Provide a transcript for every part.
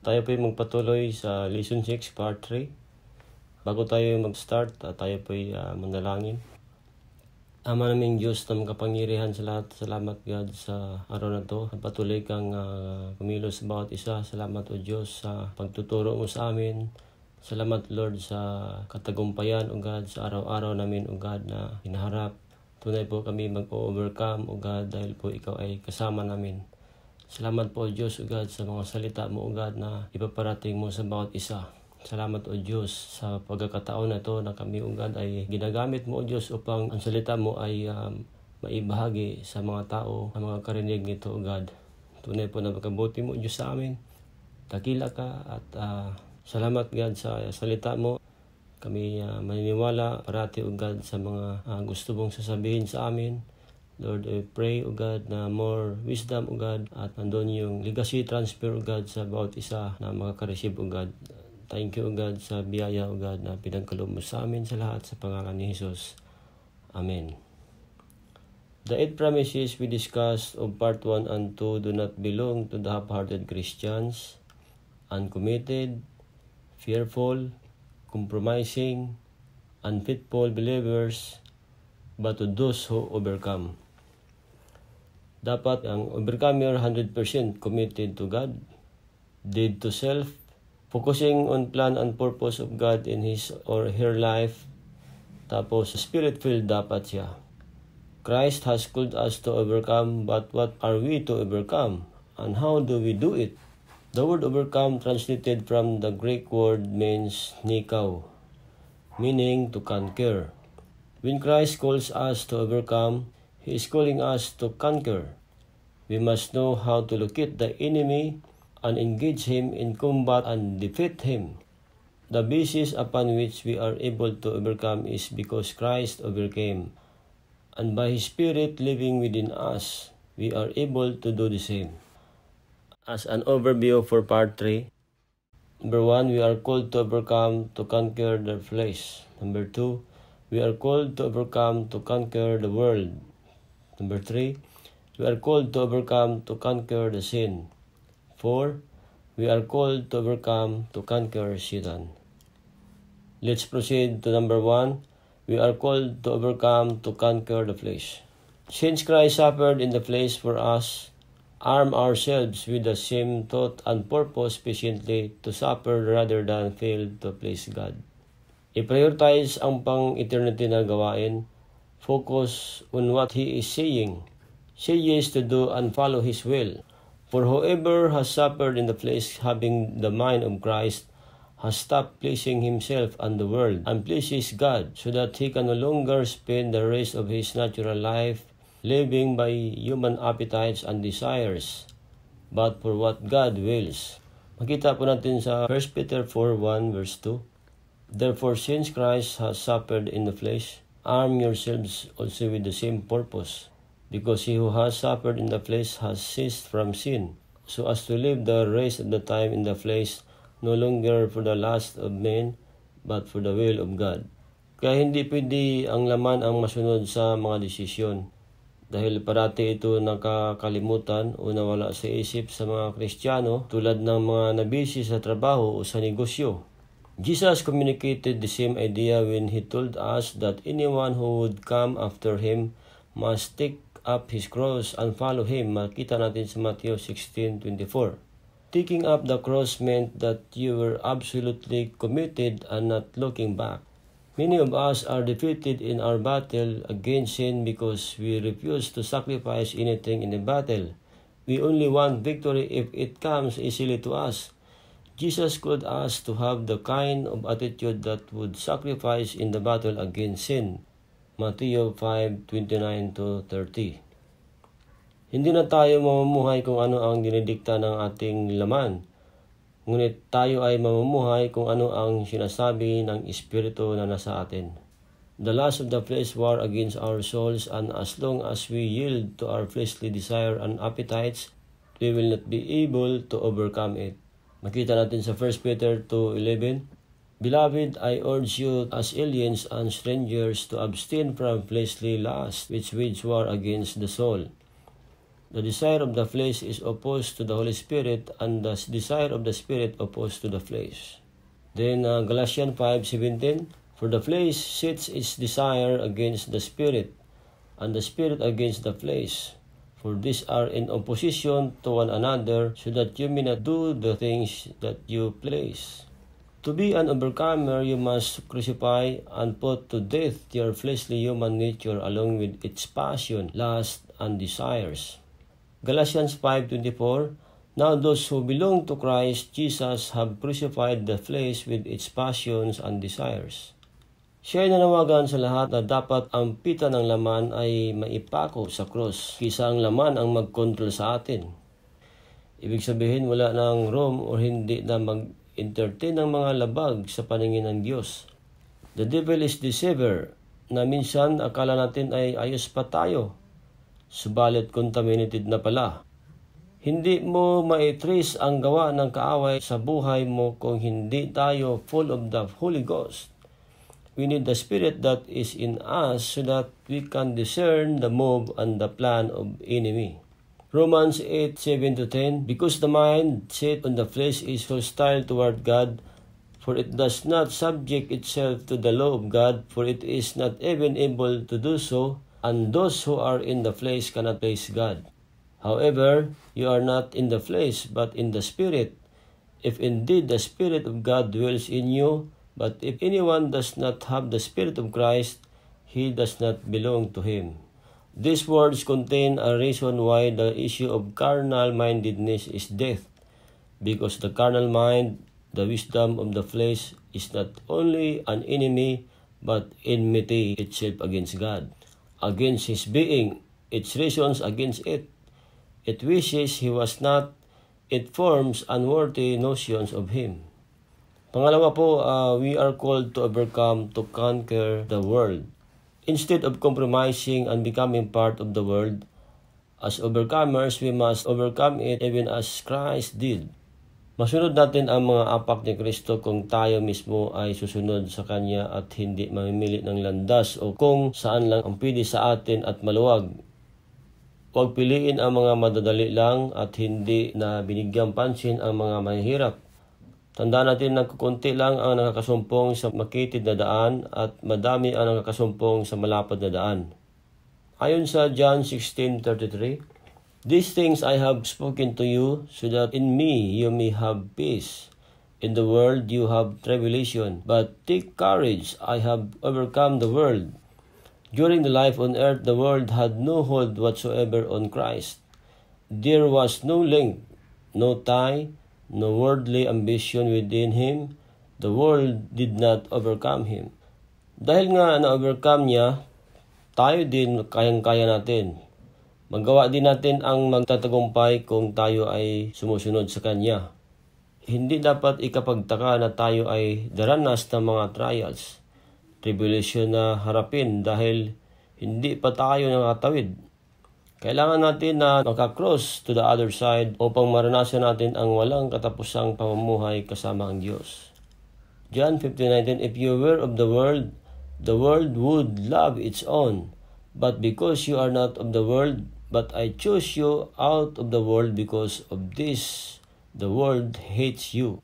Tayo po'y magpatuloy sa Lesson 6, Part 3. Bago tayo mag-start, tayo po'y manalangin. Ama naming Diyos na makapangyarihan sa lahat, salamat God sa araw na to. Patuloy kang kumilos sa bawat isa. Salamat o Diyos sa pagtuturo mo sa amin. Salamat Lord sa katagumpayan o God sa araw-araw namin o God na hinaharap. Tunay po kami mag-overcome o God dahil po ikaw ay kasama namin. Salamat po o Diyos o God sa mga salita mo o God na ipaparating mo sa bawat isa. Salamat o Diyos sa pagkakataon na ito na kami o God ay ginagamit mo o Diyos upang ang salita mo ay maibahagi sa mga tao, ang mga karinig nito o God. Tunay po na pagkabuti mo o Diyos sa amin. Dakila ka at salamat God sa salita mo. Kami maniniwala parati o God sa mga gusto mong sasabihin sa amin. Lord, I pray, O God, na more wisdom, O God, at nandun yung legacy transfer, O God, sa bawat isa na makaka-receive, O God. Thank you, O God, sa biyaya, O God, na pinagkaloob mo sa amin sa lahat sa pangalan ni Jesus. Amen. The 8 promises we discussed of Part 1 and 2 do not belong to the half-hearted Christians, uncommitted, fearful, compromising, unfaithful believers, but to those who overcome. Dapat ang overcomer 100% committed to God, dead to self, focusing on plan and purpose of God in his or her life. Tapos spirit-filled dapat siya. Christ has called us to overcome, but what are we to overcome? And how do we do it? The word overcome translated from the Greek word means nikao, meaning to conquer. When Christ calls us to overcome, He is calling us to conquer. We must know how to locate the enemy and engage him in combat and defeat him. The basis upon which we are able to overcome is because Christ overcame, and by His Spirit living within us, we are able to do the same. As an overview for Part 3, number 1, we are called to overcome to conquer the flesh. Number 2, we are called to overcome to conquer the world. Number 3, we are called to overcome to conquer the sin. 4, we are called to overcome to conquer Satan. Let's proceed to number 1. We are called to overcome to conquer the flesh. Since Christ suffered in the flesh for us, arm ourselves with the same thought and purpose patiently to suffer rather than fail to please God. I-prioritize ang pang-eternity na gawain. Focus on what He is saying. Say yes to do and follow His will. For whoever has suffered in the flesh, having the mind of Christ, has stopped pleasing himself and the world, and pleases God, so that he can no longer spend the rest of his natural life living by human appetites and desires, but for what God wills. Makita po natin sa 1 Peter 4:1 verse 2. Therefore, since Christ has suffered in the flesh, arm yourselves also with the same purpose, because he who has suffered in the flesh has ceased from sin, so as to live the rest of the time in the flesh, no longer for the lust of men, but for the will of God. Kaya hindi pwede ang laman ang masunod sa mga desisyon, dahil parati ito nakakalimutan o nawala sa isip sa mga Kristiyano tulad ng mga nabisi sa trabaho o sa negosyo. Jesus communicated the same idea when He told us that anyone who would come after Him must take up his cross and follow Him. Makita natin sa Matthew 16:24. Taking up the cross meant that you were absolutely committed and not looking back. Many of us are defeated in our battle against sin because we refuse to sacrifice anything in the battle. We only want victory if it comes easily to us. Jesus called us to have the kind of attitude that would sacrifice in the battle against sin. Matthew 5:29-30. Hindi na tayo mamumuhay kung ano ang dinidikta ng ating laman, ngunit tayo ay mamumuhay kung ano ang sinasabi ng Espiritu na nasa atin. The lust of the flesh war against our souls, and as long as we yield to our fleshly desire and appetites, we will not be able to overcome it. Makita natin sa 1 Peter 2:11. Beloved, I urge you as aliens and strangers to abstain from fleshly lust which wage war against the soul. The desire of the flesh is opposed to the Holy Spirit, and the desire of the Spirit opposed to the flesh. Then Galatians 5:17, for the flesh sets its desire against the Spirit, and the Spirit against the flesh. For these are in opposition to one another, so that you may not do the things that you please. To be an overcomer, you must crucify and put to death your fleshly human nature along with its passion, lust, and desires. Galatians 5:24, now those who belong to Christ Jesus have crucified the flesh with its passions and desires. Siya ay nanawagan sa lahat na dapat ang pita ng laman ay maipako sa krus, kaysa ang laman ang mag-control sa atin. Ibig sabihin, wala ng room o hindi na mag-entertain ng mga labag sa paningin ng Diyos. The devil is deceiver, na minsan akala natin ay ayos pa tayo, subalit contaminated na pala. Hindi mo maitrace ang gawa ng kaaway sa buhay mo kung hindi tayo full of the Holy Ghost. We need the Spirit that is in us so that we can discern the move and the plan of enemy. Romans 8:7-10, because the mind set on the flesh is hostile toward God, for it does not subject itself to the law of God, for it is not even able to do so, and those who are in the flesh cannot please God. However, you are not in the flesh, but in the Spirit, if indeed the Spirit of God dwells in you. But if anyone does not have the Spirit of Christ, he does not belong to him. These words contain a reason why the issue of carnal-mindedness is death, because the carnal mind, the wisdom of the flesh, is not only an enemy, but enmity itself against God, against His being, its reasons against it. It wishes He was not, it forms unworthy notions of Him. Pangalawa po, we are called to overcome, to conquer the world. Instead of compromising and becoming part of the world, as overcomers, we must overcome it even as Christ did. Masunod natin ang mga apak ni Kristo kung tayo mismo ay susunod sa Kanya at hindi mamimili ng landas o kung saan lang ang pwede sa atin at maluwag. Huwag piliin ang mga madadali lang at hindi na binigyang pansin ang mga mahihirap. Tandaan natin na kukunti lang ang nakakasumpong sa makitid na daan at madami ang nakakasumpong sa malapad na daan. Ayon sa John 16:33, these things I have spoken to you so that in me you may have peace. In the world you have tribulation, but take courage, I have overcome the world. During the life on earth, the world had no hold whatsoever on Christ. There was no link, no tie, no worldly ambition within Him. The world did not overcome Him. Dahil nga na-overcome niya, tayo din kayang-kaya natin. Magawa din natin ang magtatagumpay kung tayo ay sumusunod sa Kanya. Hindi dapat ikapagtaka na tayo ay daranas ng mga trials, tribulation na harapin dahil hindi pa tayo nakatawid. Kailangan natin na makakross to the other side upang maranasan natin ang walang katapusang pamumuhay kasama ang Diyos. John 15:19, if you were of the world would love its own. But because you are not of the world, but I chose you out of the world, because of this, the world hates you.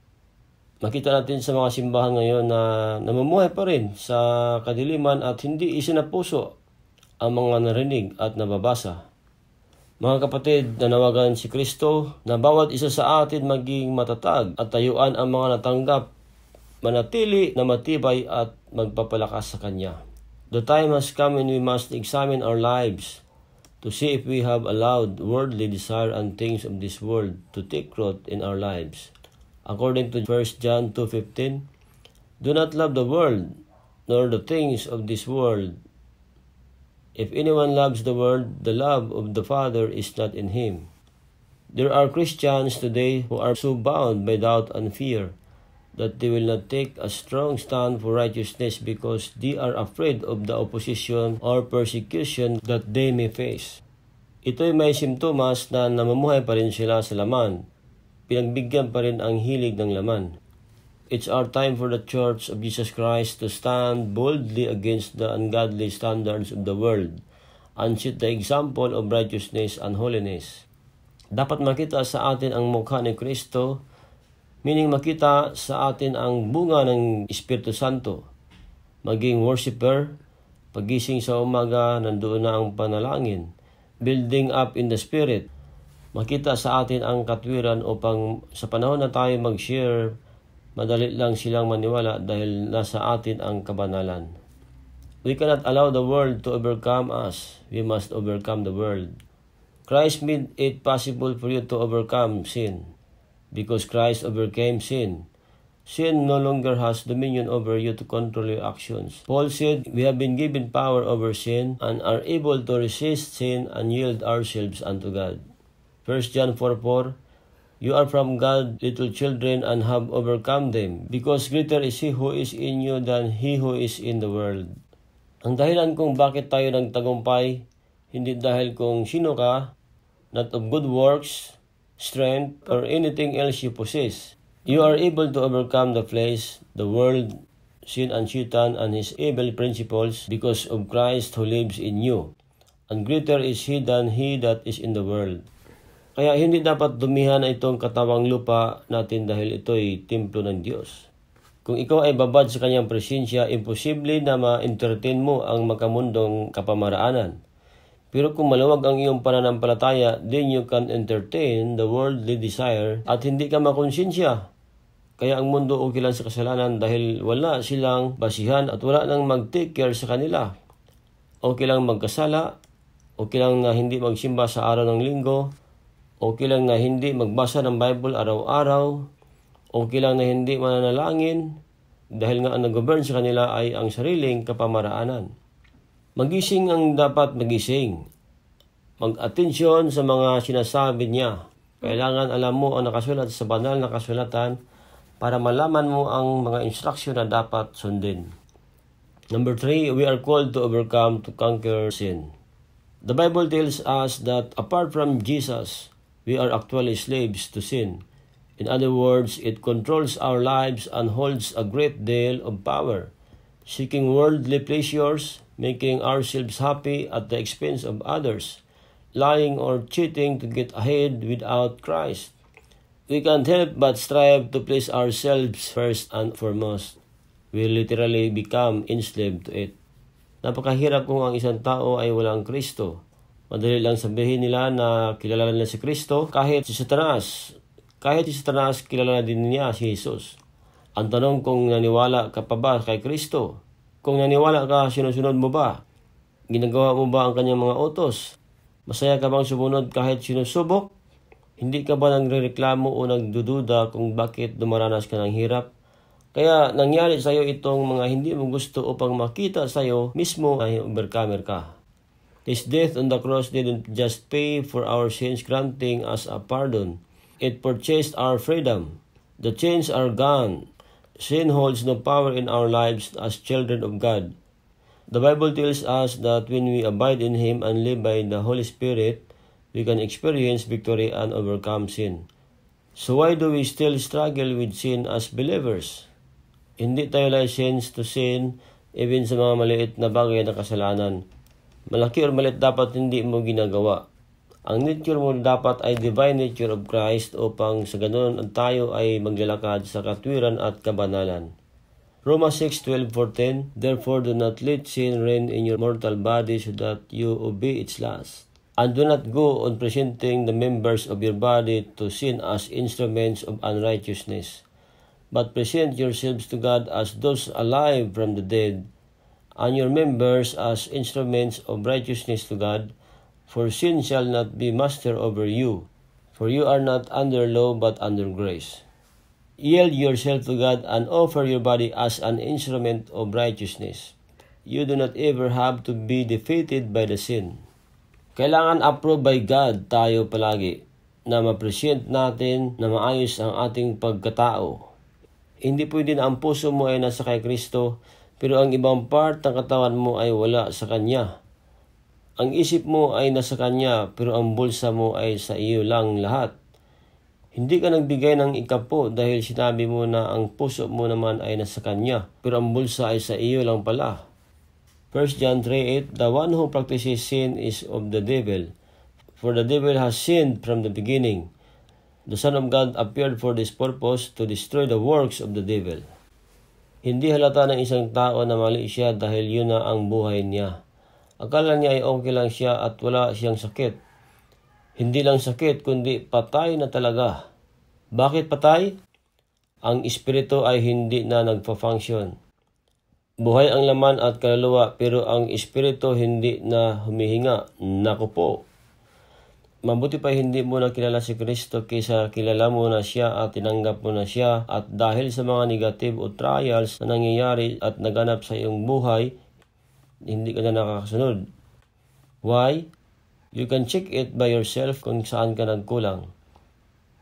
Makita natin sa mga simbahan ngayon na namumuhay pa rin sa kadiliman at hindi isinapuso ang mga narinig at nababasa. Mga kapatid, nanawagan si Kristo na bawat isa sa atin maging matatag at tayuan ang mga natanggap, manatili na matibay at magpapalakas sa Kanya. The time has come when we must examine our lives to see if we have allowed worldly desire and things of this world to take root in our lives. According to 1 John 2:15, do not love the world, nor the things of this world. If anyone loves the world, the love of the Father is not in him. There are Christians today who are so bound by doubt and fear that they will not take a strong stand for righteousness because they are afraid of the opposition or persecution that they may face. Ito'y may simptomas na namumuhay pa rin sila sa laman. Pinagbigyan pa rin ang hilig ng laman. It's our time for the Church of Jesus Christ to stand boldly against the ungodly standards of the world and set the example of righteousness and holiness. Dapat makita sa atin ang mukha ni Kristo, meaning makita sa atin ang bunga ng Espiritu Santo. Maging worshiper, pagising sa umaga, nandoon na ang panalangin, building up in the Spirit. Makita sa atin ang katwiran upang sa panahon na tayo mag-share, madali lang silang maniwala dahil nasa atin ang kabanalan. We cannot allow the world to overcome us. We must overcome the world. Christ made it possible for you to overcome sin because Christ overcame sin. Sin no longer has dominion over you to control your actions. Paul said, we have been given power over sin and are able to resist sin and yield ourselves unto God. 1 John 4:4, you are from God, little children, and have overcome them, because greater is He who is in you than he who is in the world. Ang dahilan kung bakit tayo nagtagumpay, hindi dahil kung sino ka, not of good works, strength, or anything else you possess. You are able to overcome the flesh, the world, sin and Satan and his evil principles because of Christ who lives in you. And greater is He than he that is in the world. Kaya hindi dapat dumihan itong katawang lupa natin dahil ito'y templo ng Diyos. Kung ikaw ay babad sa kanyang presensya, imposible na ma-entertain mo ang magkamundong kapamaraanan. Pero kung maluwag ang iyong pananampalataya, then you can entertain the worldly desire at hindi ka makonsensya. Kaya ang mundo okay lang sa kasalanan dahil wala silang basihan at wala nang mag-take care sa kanila. Okay lang magkasala, okay lang na hindi magsimba sa araw ng linggo, okay lang na hindi magbasa ng Bible araw-araw, okay lang na hindi mananalangin, dahil nga ang nag-govern sa kanila ay ang sariling kapamaraanan. Magising ang dapat magising. Mag-atensyon sa mga sinasabi niya. Kailangan alam mo ang nakasulat sa banal na kasulatan para malaman mo ang mga instruksyon na dapat sundin. Number 3, we are called to overcome, to conquer sin. The Bible tells us that apart from Jesus, we are actually slaves to sin. In other words, it controls our lives and holds a great deal of power, seeking worldly pleasures, making ourselves happy at the expense of others, lying or cheating to get ahead without Christ. We can't help but strive to place ourselves first and foremost. We literally become enslaved to it. Napakahirap kung ang isang tao ay walang Kristo. Madali lang sabihin nila na kilala nila si Kristo kahit si Satanas. Kahit si Satanas, kilala din niya si Jesus. Ang tanong kung naniwala ka pa ba kay Kristo? Kung naniwala ka, sinusunod mo ba? Ginagawa mo ba ang kanyang mga utos? Masaya ka bang sumunod kahit sinusubok? Hindi ka ba nagrereklamo o nagdududa kung bakit dumaranas ka ng hirap? Kaya nangyari sa iyo itong mga hindi mo gusto upang makita sa iyo mismo ay overcomer ka. His death on the cross didn't just pay for our sins, granting us a pardon. It purchased our freedom. The chains are gone. Sin holds no power in our lives as children of God. The Bible tells us that when we abide in Him and live by the Holy Spirit, we can experience victory and overcome sin. So why do we still struggle with sin as believers? Hindi tayo licensed to sin even sa mga maliit na bagay na kasalanan. Malaki or maliit dapat hindi mo ginagawa. Ang nature mo dapat ay divine nature of Christ upang sa ganoon tayo ay maglalakad sa katwiran at kabanalan. Romans 6:12-14, therefore do not let sin reign in your mortal body so that you obey its lust. And do not go on presenting the members of your body to sin as instruments of unrighteousness, but present yourselves to God as those alive from the dead, and your members as instruments of righteousness to God. For sin shall not be master over you, for you are not under law but under grace. Yield yourself to God and offer your body as an instrument of righteousness. You do not ever have to be defeated by the sin. Kailangan approved by God tayo palagi na ma-present natin na maayos ang ating pagkatao. Hindi pwede na ang puso mo ay nasa kay Kristo, pero ang ibang part ng katawan mo ay wala sa Kanya. Ang isip mo ay nasa Kanya, pero ang bulsa mo ay sa iyo lang lahat. Hindi ka nagbigay ng ikapo dahil sinabi mo na ang puso mo naman ay nasa Kanya, pero ang bulsa ay sa iyo lang pala. 1 John 3:8, the one who practices sin is of the devil, for the devil has sinned from the beginning. The Son of God appeared for this purpose, to destroy the works of the devil. Hindi halata ng isang tao na mali siya dahil yun na ang buhay niya. Akala niya ay okay lang siya at wala siyang sakit. Hindi lang sakit, kundi patay na talaga. Bakit patay? Ang espiritu ay hindi na nagpa-function. Buhay ang laman at kaluluwa, pero ang espiritu hindi na humihinga. Naku po. Mabuti pa hindi mo na kilala si Kristo kaysa kilala mo na siya at tinanggap mo na siya, at dahil sa mga negative o trials na nangyayari at naganap sa iyong buhay, hindi ka na nakakasunod. Why? You can check it by yourself kung saan ka nagkulang.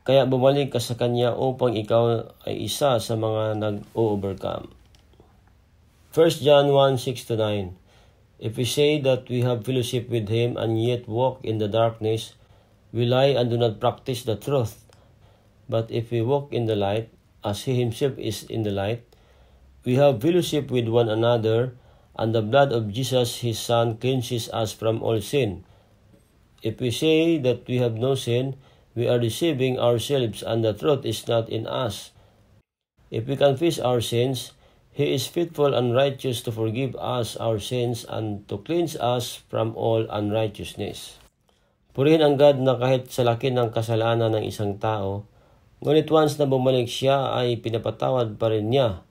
Kaya bumalik ka sa Kanya upang ikaw ay isa sa mga nag-overcome. 1 John 1:6-9. If we say that we have fellowship with Him and yet walk in the darkness, we lie and do not practice the truth. But if we walk in the light, as He Himself is in the light, we have fellowship with one another, and the blood of Jesus His Son cleanses us from all sin. If we say that we have no sin, we are deceiving ourselves, and the truth is not in us. If we confess our sins, He is faithful and righteous to forgive us our sins and to cleanse us from all unrighteousness. Purihin ang God na kahit sa laki ng kasalanan ng isang tao, ngunit once na bumalik siya ay pinapatawad pa rin niya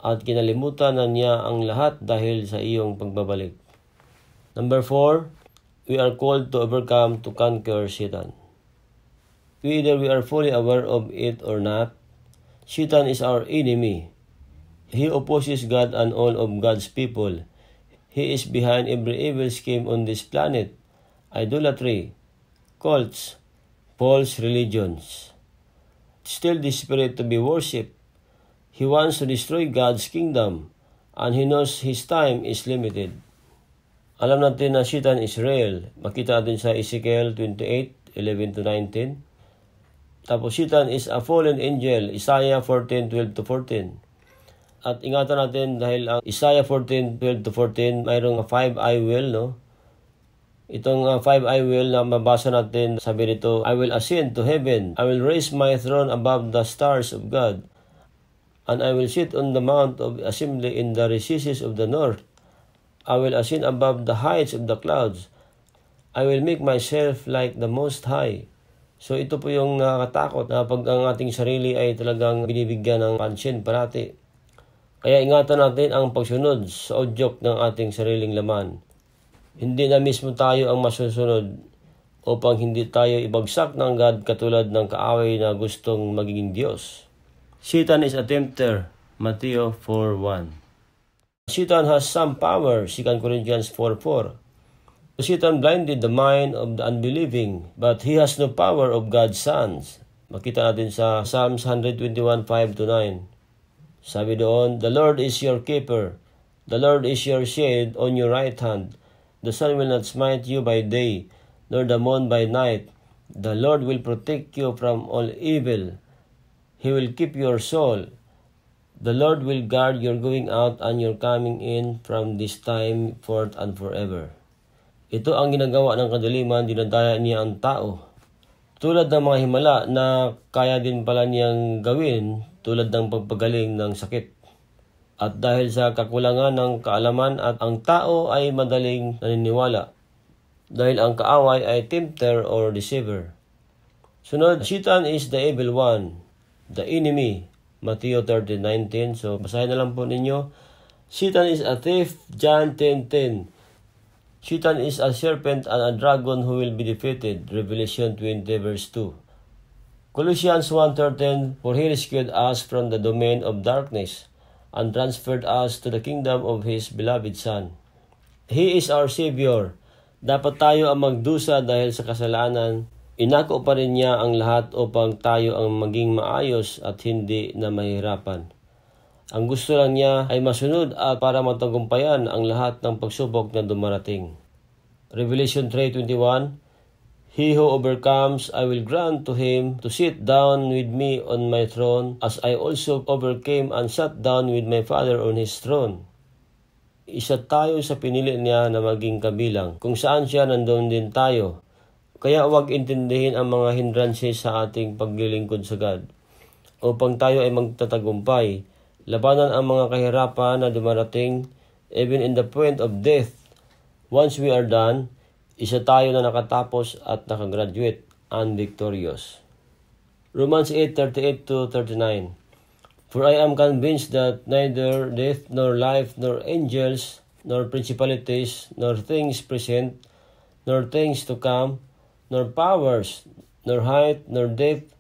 at kinalimutan na niya ang lahat dahil sa iyong pagbabalik. Number 4, we are called to overcome, to conquer Satan. Either we are fully aware of it or not, Satan is our enemy. He opposes God and all of God's people. He is behind every evil scheme on this planet. Idolatry, cults, false religions. Still desperate to be worshipped. He wants to destroy God's kingdom, and he knows his time is limited. Alam natin na Satan is real. Makita natin sa Ezekiel 28:11-19. Tapos Satan is a fallen angel, Isaiah 14:12-14. At ingatan natin dahil ang Isaiah 14:12-14 mayroong 5 I will, no? Itong 5 I will na mabasa natin, sabi nito, I will ascend to heaven, I will raise my throne above the stars of God, and I will sit on the mount of assembly in the recesses of the north. I will ascend above the heights of the clouds. I will make myself like the Most High. So ito po yung nakakatakot na pag ang ating sarili ay talagang binibigyan ng pansin parati. Kaya ingatan natin ang pagsunod sa udyok ng ating sariling laman. Hindi na mismo tayo ang masusunod upang hindi tayo ibagsak ng God katulad ng kaaway na gustong magiging Diyos. Satan is a tempter, Matthew 4:1. Satan has some power, 2 Corinthians 4:4. Satan blinded the mind of the unbelieving, but he has no power of God's sons. Makita natin sa Psalms 121:5-9. Sabi doon, the Lord is your keeper. The Lord is your shade on your right hand. The sun will not smite you by day, nor the moon by night. The Lord will protect you from all evil. He will keep your soul. The Lord will guard your going out and your coming in from this time forth and forever. Ito ang ginagawa ng kadiliman, dinadaya niya ang tao. Tulad ng mga himala na kaya din pala niyang gawin, tulad ng pagpagaling ng sakit. At dahil sa kakulangan ng kaalaman at ang tao ay madaling naniniwala, dahil ang kaaway ay tempter or deceiver. Sunod, Satan is the evil one, the enemy, Matthew 13:19. So basahin na lang po ninyo. Satan is a thief, John 10:10. Satan is a serpent and a dragon who will be defeated, Revelation 20:2. Colossians 1:13, for he rescued us from the domain of darkness and transferred us to the kingdom of his beloved Son. He is our Savior. Dapat tayo ang magdusa dahil sa kasalanan. Inako pa rin niya ang lahat upang tayo ang maging maayos at hindi na mahirapan. Ang gusto lang niya ay masunod at para matagumpayan ang lahat ng pagsubok na dumarating. Revelation 3:21, he who overcomes, I will grant to him to sit down with me on my throne, as I also overcame and sat down with my Father on his throne. Isa tayo sa pinili niya na maging kabilang. Kung saan siya, nandoon din tayo. Kaya huwag intindihin ang mga hindrances sa ating paglilingkod sa God. Upang tayo ay magtatagumpay, labanan ang mga kahirapan na dumarating, even in the point of death. Once we are done, isa tayo na nakatapos at nakagraduate and victorious. Romans 8:38-39. For I am convinced that neither death nor life nor angels nor principalities nor things present nor things to come nor powers nor height nor depth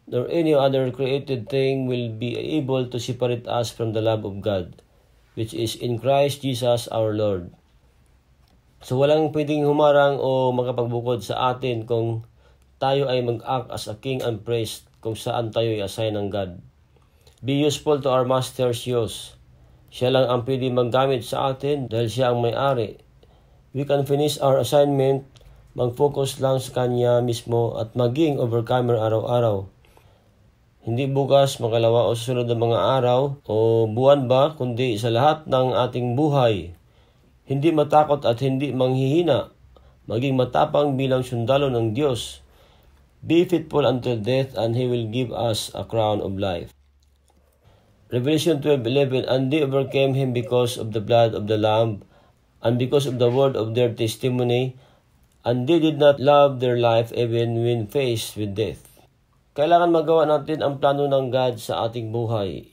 nor any other created thing will be able to separate us from the love of God, which is in Christ Jesus our Lord. So walang pwedeng humarang o makapagbukod sa atin kung tayo ay mag-act as a king and priest kung saan tayo i-assign ng God. Be useful to our Master's use. Siya lang ang pwede maggamit sa atin dahil siya ang may-ari. We can finish our assignment, mag-focus lang sa Kanya mismo at maging overcomer araw-araw. Hindi bukas, makalawa o susunod na mga araw o buwan ba, kundi sa lahat ng ating buhay. Hindi matakot at hindi manghihina, maging matapang bilang sundalo ng Diyos. Be faithful until death and He will give us a crown of life. Revelation 12:11. And they overcame Him because of the blood of the Lamb and because of the word of their testimony, and they did not love their life even when faced with death. Kailangan magawa natin ang plano ng God sa ating buhay.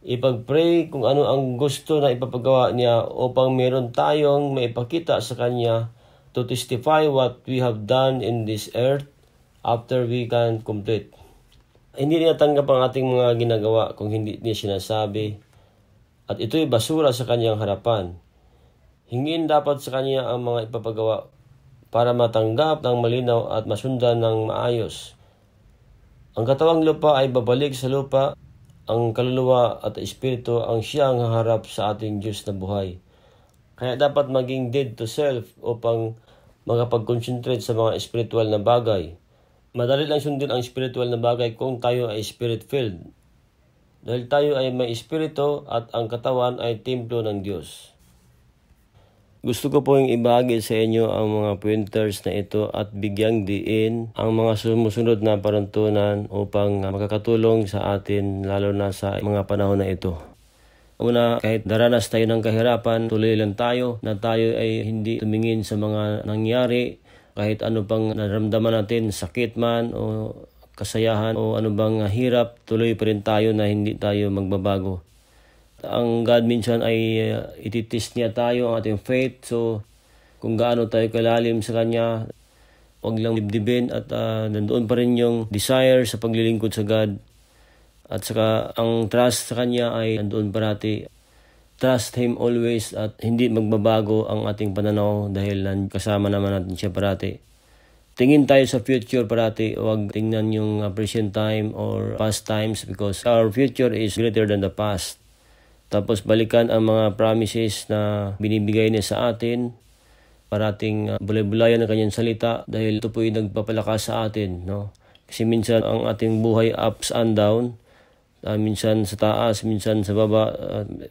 Ipag-pray kung ano ang gusto na ipapagawa niya upang meron tayong maipakita sa Kanya to testify what we have done in this earth after we can complete. Hindi niya tanggap ang ating mga ginagawa kung hindi niya sinasabi at ito'y basura sa Kanyang harapan. Hingin dapat sa Kanya ang mga ipapagawa para matanggap ng malinaw at masundan ng maayos. Ang katawang lupa ay babalik sa lupa, ang kaluluwa at espiritu ang siyang haharap sa ating Diyos na buhay. Kaya dapat maging dead to self upang makapag-concentrate sa mga spiritual na bagay. Madali lang sundin ang spiritual na bagay kung tayo ay spirit-filled. Dahil tayo ay may espiritu at ang katawan ay templo ng Diyos. Gusto ko pong ibahagi sa inyo ang mga pointers na ito at bigyang diin ang mga sumusunod na parantunan upang makakatulong sa atin lalo na sa mga panahon na ito. Una, kahit daranas tayo ng kahirapan, tuloy lang tayo na tayo ay hindi tumingin sa mga nangyari. Kahit ano pang naramdaman natin, sakit man o kasayahan o ano bang hirap, tuloy pa rin tayo na hindi tayo magbabago. Ang God minsan ay ititest niya tayo, ang ating faith. So kung gaano tayo kalalim sa Kanya, huwag lang dibdibin at nandoon pa rin yung desire sa paglilingkod sa God. At saka ang trust sa Kanya ay nandoon parati. Trust Him always at hindi magbabago ang ating pananaw dahil kasama naman natin siya parati. Tingin tayo sa future parati, huwag tingnan yung present time or past times because our future is greater than the past. Tapos balikan ang mga promises na binibigay niya sa atin. Parating bulay-bulayan ang Kanyang salita dahil ito po yung nagpapalakas sa atin. No? Kasi minsan ang ating buhay ups and down. Minsan sa taas, minsan sa baba,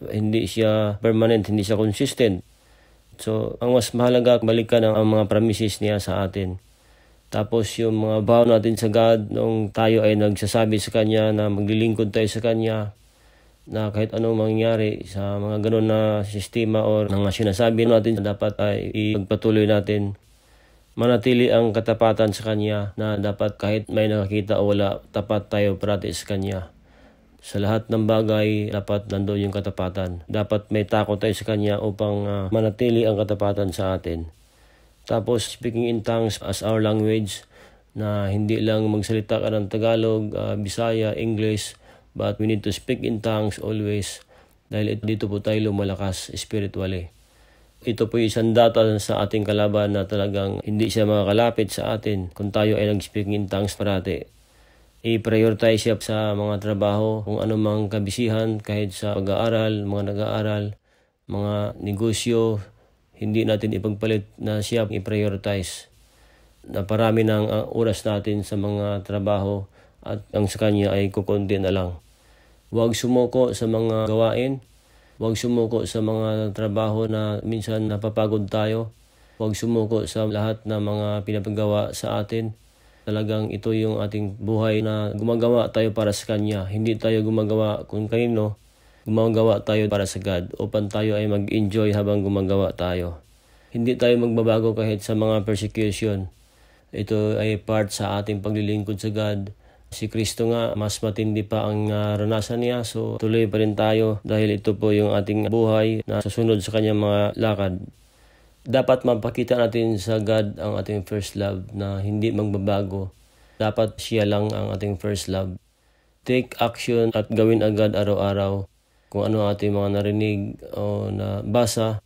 hindi siya permanent, hindi siya consistent. So, ang mas mahalaga, balikan ang mga promises niya sa atin. Tapos yung mga vow natin sa God, nung tayo ay nagsasabi sa Kanya na maglilingkod tayo sa Kanya, na kahit anong mangyari sa mga ganun na sistema o mga sinasabi natin, dapat ay ipagpatuloy natin. Manatili ang katapatan sa Kanya na dapat kahit may nakakita o wala, tapat tayo parati sa Kanya. Sa lahat ng bagay, dapat nandoon yung katapatan. Dapat may takot tayo sa Kanya upang manatili ang katapatan sa atin. Tapos, speaking in tongues as our language, na hindi lang magsalita ka ng Tagalog, Bisaya, English, but we need to speak in tongues always dahil dito po tayo lumalakas spiritually. Ito po isang data sa ating kalaban na talagang hindi siya makakalapit sa atin kung tayo ay nag-speak in tongues parati. I-prioritize siya sa mga trabaho, kung anumang kabisihan, kahit sa pag-aaral, mga nag-aaral, mga negosyo, hindi natin ipagpalit na siya i-prioritize. Na parami ng oras natin sa mga trabaho at ang sa Kanya ay kukunti na lang. Huwag sumuko sa mga gawain. Huwag sumuko sa mga trabaho na minsan napapagod tayo. Huwag sumuko sa lahat ng mga pinapagawa sa atin. Talagang ito yung ating buhay na gumagawa tayo para sa Kanya. Hindi tayo gumagawa kung kanino. Gumagawa tayo para sa God upang tayo ay mag-enjoy habang gumagawa tayo. Hindi tayo magbabago kahit sa mga persecution. Ito ay part sa ating paglilingkod sa God. Si Kristo nga, mas matindi pa ang ranasan niya. So tuloy pa rin tayo dahil ito po yung ating buhay na susunod sa Kanyang mga lakad. Dapat mapakita natin sa God ang ating first love na hindi magbabago. Dapat siya lang ang ating first love. Take action at gawin agad araw-araw. Kung ano ating mga narinig o nabasa,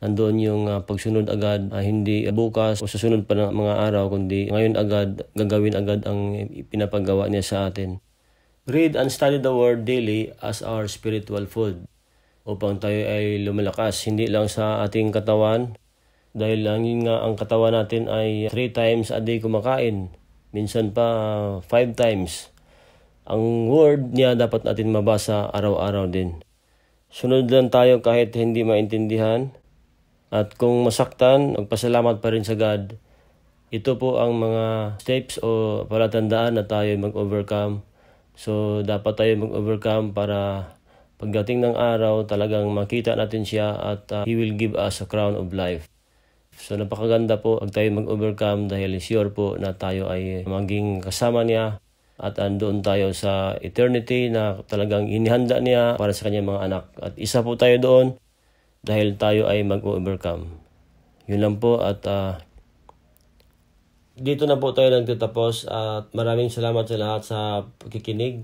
nandoon yung pagsunod agad, hindi bukas o susunod pa ng mga araw, kundi ngayon agad, gagawin agad ang pinapagawa niya sa atin. Read and study the Word daily as our spiritual food upang tayo ay lumalakas, hindi lang sa ating katawan, dahil lang yun nga ang katawan natin ay 3 times a day kumakain, minsan pa 5 times. Ang Word niya dapat natin mabasa araw-araw din. Sunod lang tayo kahit hindi maintindihan. At kung masaktan, magpasalamat pa rin sa God. Ito po ang mga steps o palatandaan na tayo mag-overcome. So dapat tayo mag-overcome para pagdating ng araw talagang makita natin siya at He will give us a crown of life. So napakaganda po pag tayo mag-overcome dahil sure po na tayo ay maging kasama niya at andoon tayo sa eternity na talagang inihanda niya para sa kanyang mga anak. At isa po tayo doon dahil tayo ay mag-overcome. Yun lang po at dito na po tayo nagtatapos at maraming salamat sa lahat sa pagkikinig.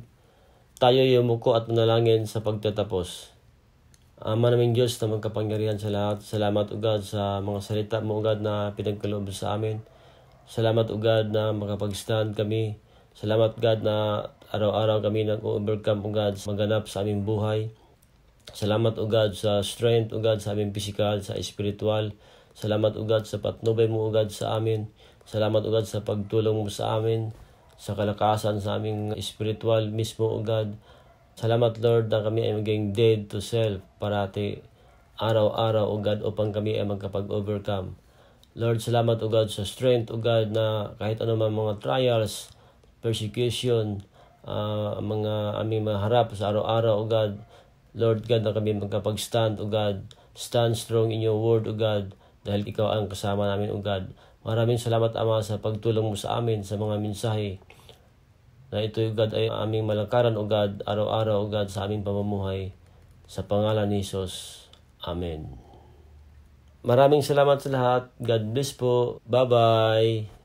Tayo yumuko at manalangin sa pagtatapos. Ama naming Diyos na magkapangyarihan sa lahat. Salamat o God sa mga salita mo o God na pinagkaloob sa amin. Salamat o God na makapag-stand kami. Salamat God na araw-araw kami nag-overcome o God maganap sa aming buhay. Salamat o God sa strength o God sa aming physical, sa spiritual. Salamat o God sa patnubay mo o God sa amin. Salamat o God sa pagtulong mo sa amin, sa kalakasan sa aming spiritual mismo o God. Salamat Lord na kami ay maging dead to self parati araw-araw o God upang kami ay magkapag-overcome. Lord, salamat o God sa strength o God na kahit anumang mga trials, persecution, mga aming maharap sa araw-araw o God. Lord God na kami magkapag-stand o God. Stand strong in your word o God dahil ikaw ang kasama namin o God. Maraming salamat Ama sa pagtulong mo sa amin sa mga mensahe na ito o God ay aming malakaran o God araw-araw o God sa aming pamumuhay. Sa pangalan ni Jesus. Amen. Maraming salamat sa lahat. God bless po. Bye-bye.